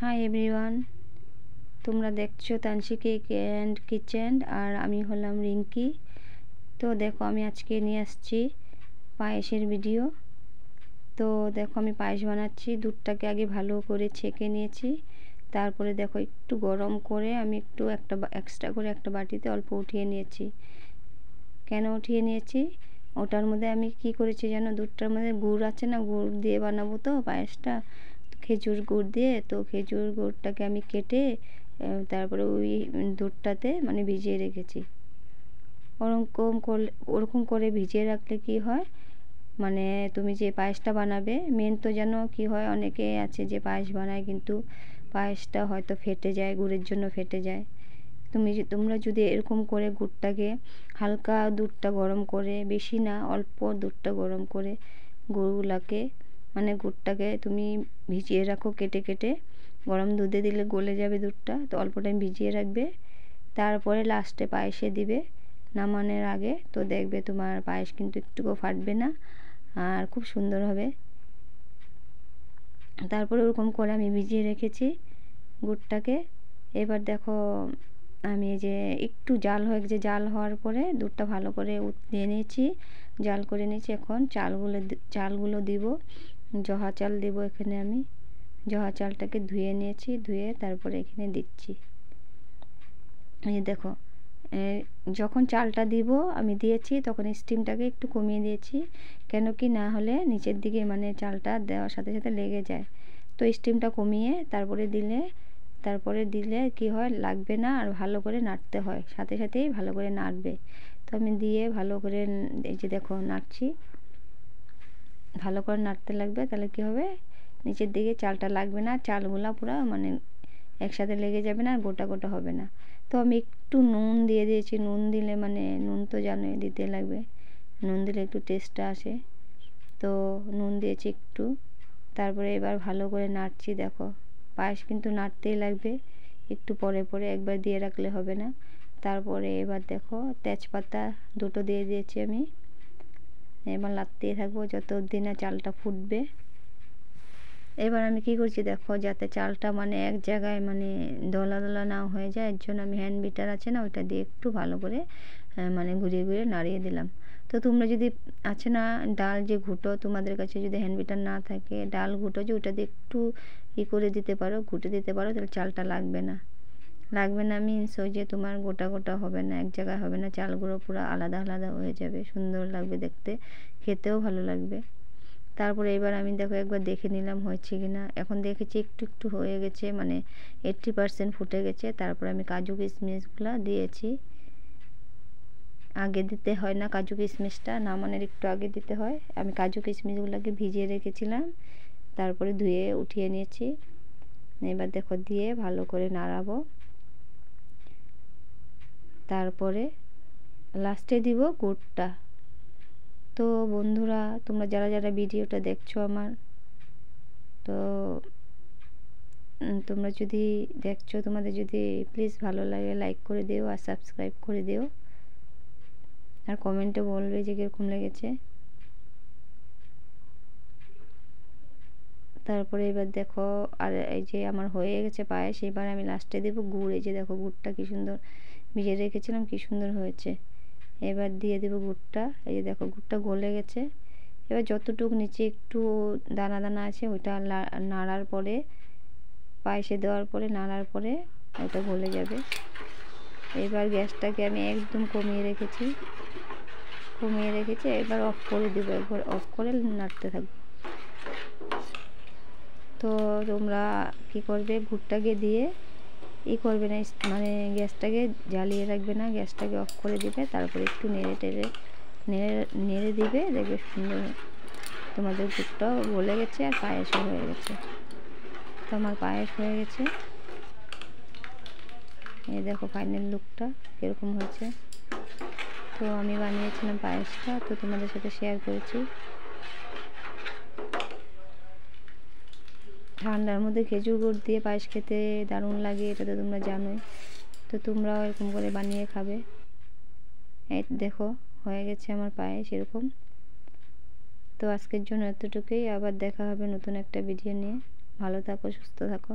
Hi everyone, তোমরা দেখছো তানসি cake and kitchen, আর আমি হলাম রিঙ্কি। তো দেখো, আমি আজকে নিয়ে আসছি পায়েসের ভিডিও। তো দেখো, আমি পায়েস বানাচ্ছি। দুধটাকে আগে ভালো করে ছেঁকে নিয়েছি, তারপরে দেখো একটু গরম করে আমি একটু এক্সট্রা করে একটা বাটিতে অল্প উঠিয়ে নিয়েছি। কেন উঠিয়ে নিয়েছি? ওটার মধ্যে আমি কি করেছি যেন, দুধটার মধ্যে গুড় আছে না, গুড় দিয়ে বানাবো তো পায়েসটা, খেজুর গুড় দিয়ে। তো খেজুর গুড়টাকে আমি কেটে তারপরে ওই দুধটাতে মানে ভিজিয়ে রেখেছি। ওরকম করে ভিজিয়ে রাখলে কি হয়, মানে তুমি যে পায়েসটা বানাবে, মেন তো যেন কি হয়, অনেকে আছে যে পায়েস বানায় কিন্তু পায়েসটা হয়তো ফেটে যায়, গুড়ের জন্য ফেটে যায়। তোমরা যদি এরকম করে গুড়টাকে হালকা দুধটা গরম করে, বেশি না অল্প দুধটা গরম করে গুড়গুলাকে মানে গুড়টাকে তুমি ভিজিয়ে রাখো, কেটে কেটে গরম দুধে দিলে গলে যাবে দুধটা। তো অল্প টাইম ভিজিয়ে রাখবে, তারপরে লাস্টে পায়েসে দিবে নামানোর আগে। তো দেখবে তোমার পায়েস কিন্তু একটুও ফাটবে না আর খুব সুন্দর হবে। তারপরে ওরকম করে আমি ভিজিয়ে রেখেছি গুড়টাকে। এবার দেখো, আমি যে একটু জাল হয়ে গেছে, জাল হওয়ার পরে দুধটা ভালো করে উতলিয়ে নিয়েছি, জাল করে নিয়েছি। এখন চালগুলো দিব, জহা চাল দিব এখানে। আমি জহা চালটাকে ধুয়ে নিয়েছি, ধুয়ে তারপরে এখানে দিচ্ছি। এই দেখো, যখন চালটা দিব আমি দিয়েছি তখন স্টিমটাকে একটু কমিয়ে দিয়েছি, কেন কি না হলে নিচের দিকে মানে চালটা দেওয়ার সাথে সাথে লেগে যায়। তো স্টিমটা কমিয়ে তারপরে দিলে কি হয়, লাগবে না আর ভালো করে নাড়তে হয়, সাথে সাথেই ভালো করে নাড়বে। তো আমি দিয়ে ভালো করে, এই যে দেখো নাড়ছি, ভালো করে নাড়তে লাগবে, তাহলে কি হবে, নিচের দিকে চালটা লাগবে না, চালগুলা পুরো মানে একসাথে লেগে যাবে না আর গোটা গোটা হবে না। তো আমি একটু নুন দিয়ে দিয়েছি, নুন দিলে মানে নুন তো জানোই দিতে লাগবে, নুন দিলে একটু টেস্টটা আসে। তো নুন দিয়েছি একটু, তারপরে এবার ভালো করে নাড়ছি। দেখো, পায়েস কিন্তু নাড়তেই লাগবে, একটু পরে পরে, একবার দিয়ে রাখলে হবে না। তারপরে এবার দেখো তেজপাতা দুটো দিয়ে দিয়েছি আমি। এবার নাড়তেই থাকবো যত অবধি না চালটা ফুটবে। এবার আমি কি করছি দেখো, যাতে চালটা মানে এক জায়গায় মানে দলা দলা না হয়ে যায়, এর জন্য আমি হ্যান্ড বিটার আছে না, ওইটা দিয়ে একটু ভালো করে মানে ঘুরিয়ে ঘুরিয়ে নাড়িয়ে দিলাম। তো তোমরা যদি আছে না ডাল যে ঘুটো, তোমাদের কাছে যদি হ্যান্ড বিটার না থাকে, ডাল ঘুটো যে ওইটা দিয়ে একটু করে দিতে পারো, ঘুটে দিতে পারো, তাহলে চালটা লাগবে না। মিন্স ওই যে তোমার গোটা গোটা হবে না, এক জায়গায় হবে না, চালগুলো পুরো আলাদা আলাদা হয়ে যাবে, সুন্দর লাগবে দেখতে, খেতেও ভালো লাগবে। তারপরে এবার আমি দেখো একবার দেখে নিলাম হয়েছে কি না। এখন দেখেছি একটু একটু হয়ে গেছে, মানে 80% ফুটে গেছে। তারপরে আমি কাজু কিশমিশগুলো দিয়েছি। আগে দিতে হয় না কাজু কিশমিশটা, নামানোর একটু আগে দিতে হয়। আমি কাজু কিশমিশগুলোকে ভিজিয়ে রেখেছিলাম, তারপরে ধুয়ে উঠিয়ে নিয়েছি। এবার দেখো দিয়ে ভালো করে নাড়াবো, তারপরে লাস্টে দিব গুড়টা। তো বন্ধুরা, তোমরা যারা যারা ভিডিওটা দেখছো আমার, তো তোমরা যদি দেখছো, তোমাদের যদি প্লিজ ভালো লাগে লাইক করে দিও আর সাবস্ক্রাইব করে দিও, আর কমেন্টে বলবে যে কীরকম লেগেছে। তারপরে এবার দেখো, আর এই যে আমার হয়ে গেছে পায়েস। এবার আমি লাস্টে দেবো গুড়। এই যে দেখো গুড়টা কি সুন্দর ভিজিয়ে রেখেছিলাম, কি সুন্দর হয়েছে। এবার দিয়ে দেবো গুড়টা। এই যে দেখো গুড়টা গলে গেছে। এবার যতটুকু নিচে একটু দানা দানা আছে ওইটা নাড়ার পরে, পায়েসে দেওয়ার পরে নাড়ার পরে ওটা গলে যাবে। এবার গ্যাসটাকে আমি একদম কমিয়ে রেখেছি। এবার অফ করে দেবো, একবার অফ করে নাড়তে থাকবো। তো তোমরা কি করবে, গুড়টাকে দিয়ে করবে না, মানে গ্যাসটাকে জ্বালিয়ে রাখবে না, গ্যাসটাকে অফ করে দিবে। তারপরে একটু নেড়ে দিবে, দেখবে সুন্দর তোমাদের গুড়টাও গলে গেছে আর পায়েসও হয়ে গেছে। তো আমার পায়েস হয়ে গেছে। এই দেখো ফাইনাল লুকটা কীরকম হয়েছে। তো আমি বানিয়েছিলাম পায়েসটা, তো তোমাদের সাথে শেয়ার করেছি। ঠান্ডার মধ্যে খেজুর গুড় দিয়ে পায়েস খেতে দারুণ লাগে, এটা তো তোমরা জানোই। তো তোমরাও এরকম করে বানিয়ে খাবে। এই দেখো হয়ে গেছে আমার পায়েস এরকম। তো আজকের জন্য এতটুকুই, আবার দেখা হবে নতুন একটা ভিডিও নিয়ে। ভালো থাকো, সুস্থ থাকো।